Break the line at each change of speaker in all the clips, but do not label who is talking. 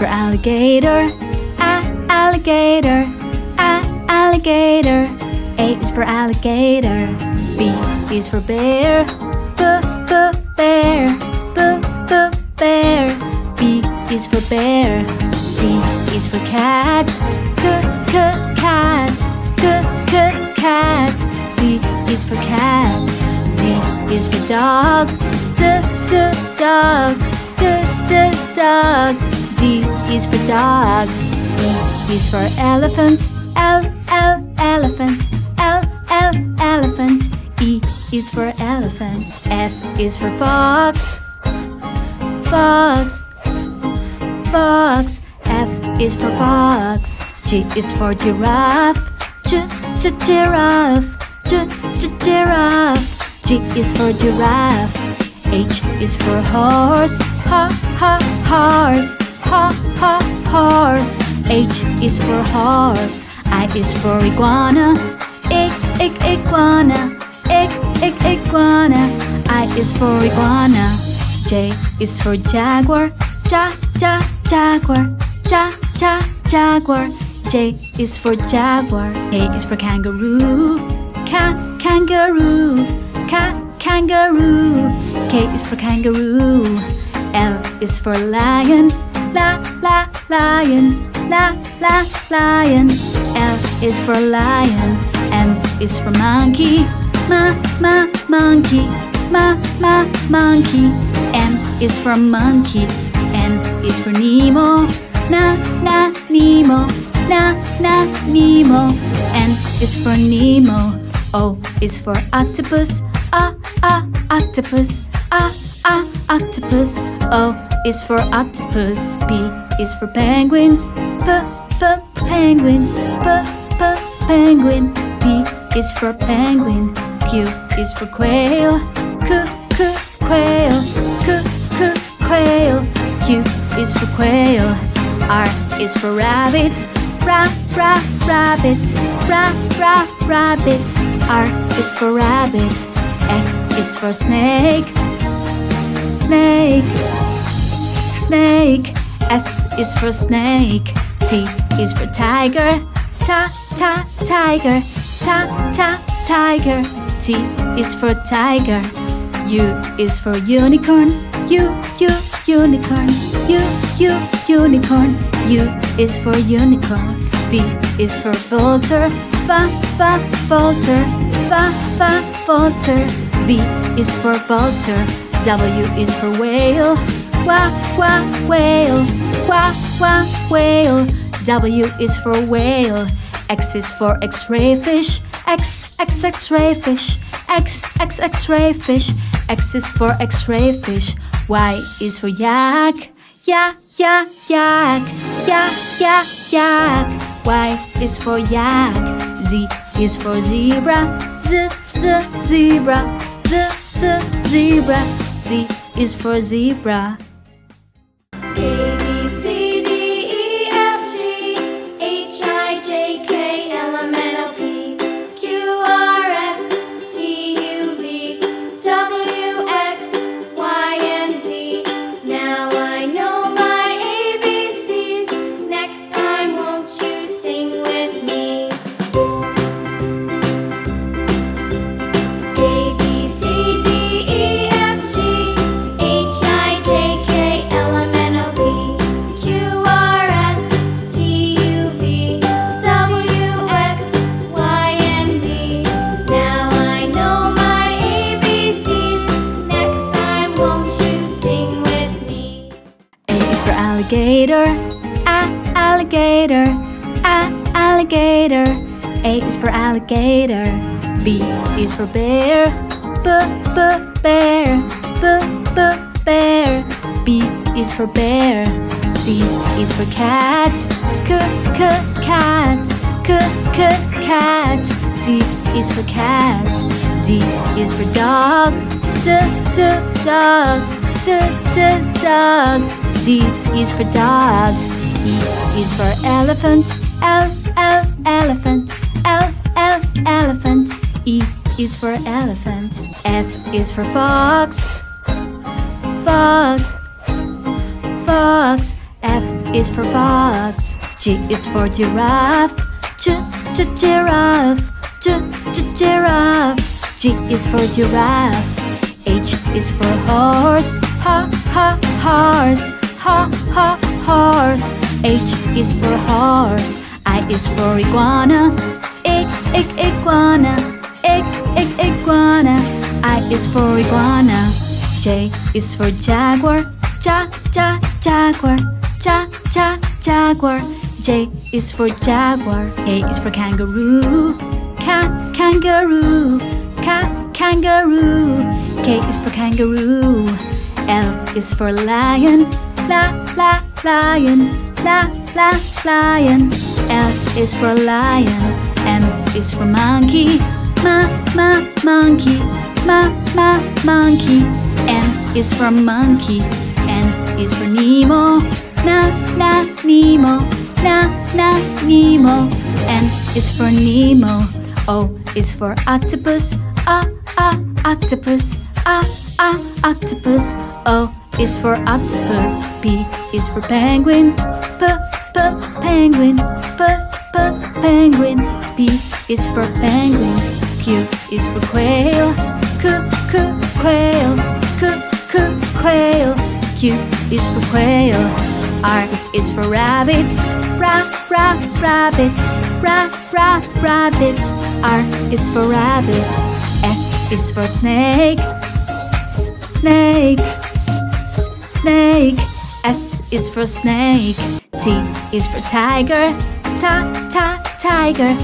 for alligator, alligator, alligator. A is for alligator. B is for bear, bear, bear. B is for bear. C is for cat, cat, cat. C is for cat. D is for dog, dog, dog. D is for dog. E is for elephant, elephant, elephant. E is for elephant. F is for fox, fox, fox. F is for fox. G is for giraffe, giraffe, giraffe. G is for giraffe. H is for horse, horse, horse. H is for horse. I is for iguana, iguana, iguana. I is for iguana. J is for jaguar, jaguar, jaguar. J is for jaguar. K is for kangaroo, kangaroo, kangaroo. K is for kangaroo. L is for lion, lion, lion. L is for lion. M is for monkey, monkey, monkey. M is for monkey. N is for Nemo, Nemo, Nemo. N is for Nemo. O is for octopus, octopus, octopus. O is for octopus. P is for penguin, penguin, penguin. P is for penguin. Q is for quail, quail, quail. Q is for quail. R is for rabbit, rabbit, rabbit. R is for rabbit. S is for snake, snake, snake. S is for snake. T is for tiger, tiger, tiger. T is for tiger. U is for unicorn, unicorn, unicorn. U is for unicorn. V is for vulture, vulture, vulture. V is for vulture. W is for whale, whale, whale. W is for whale. X is for X-ray fish, X-ray fish, X-ray fish. X is for X-ray fish. Y is for yak, yak, yak, yak. Y is for yak. Z is for zebra, zebra, zebra. Z is for zebra.
A, B, C, D, E, F, G, H, I, J, K, L, M, N, O, P, Q, R, S, T, U, V, W, X, Y, and Z. Now I know my ABCs. Next time, won't you sing with me? A, B, C, D, E, F, G, H, I, J, K, L, M, N, O, P, Q, R, S, T, U, V, W, X, Y, and Z. Now I know my ABCs. Next time, won't you sing with me?
A is for alligator, alligator, alligator. A is for alligator. B is for bear, bear, bear. B is for bear. C is for cat, cat, cat. C is for cat. D is for dog, dog, dog. D is for dog. E is for elephant, elephant, elephant. E is for elephant. F is for fox, fox, fox. F is for fox. G is for giraffe. Giraffe. Giraffe. G is for giraffe. H is for horse. Horse. Horse. H is for horse. I is for iguana. Iguana. Iguana. I is for iguana. J is for jaguar. Jaguar. Jaguar. J is for jaguar. K is for kangaroo. Kangaroo. Kangaroo. K is for kangaroo. L is for lion. Lion. Lion. L is for lion. M is for monkey. Monkey. Monkey. N is for monkey. N is for Nemo. Nemo. Nemo. N is for Nemo. O is for octopus. Octopus. Octopus. O is for octopus. P is for penguin. Penguin. Penguin. P is for penguin. Q is for quail. Quail. Quail. Q is for quail. R is for rabbits. Rabbits. Rabbits. R is for rabbit. S is for snake. Snake. Snake. S is for snake. T is for tiger. Tiger.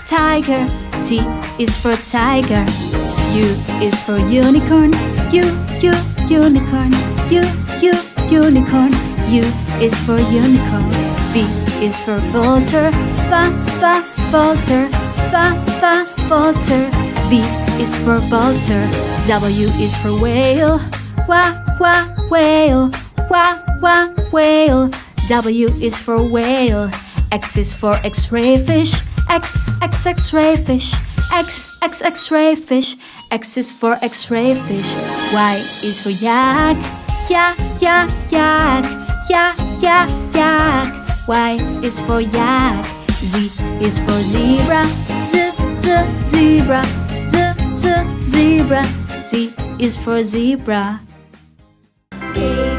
Tiger. T is for tiger. U is for unicorn. Unicorn. Unicorn. U is for unicorn. V is for vulture. Vulture. Vulture. V is for vulture. W is for whale. Whale. Whale. W is for whale. X is for X-ray fish. X-ray fish. X-ray fish. X is for X-ray fish. Y is for yak. Yak. Y is for yak. Z is for zebra. Zebra. Zebra. Z is for zebra.
A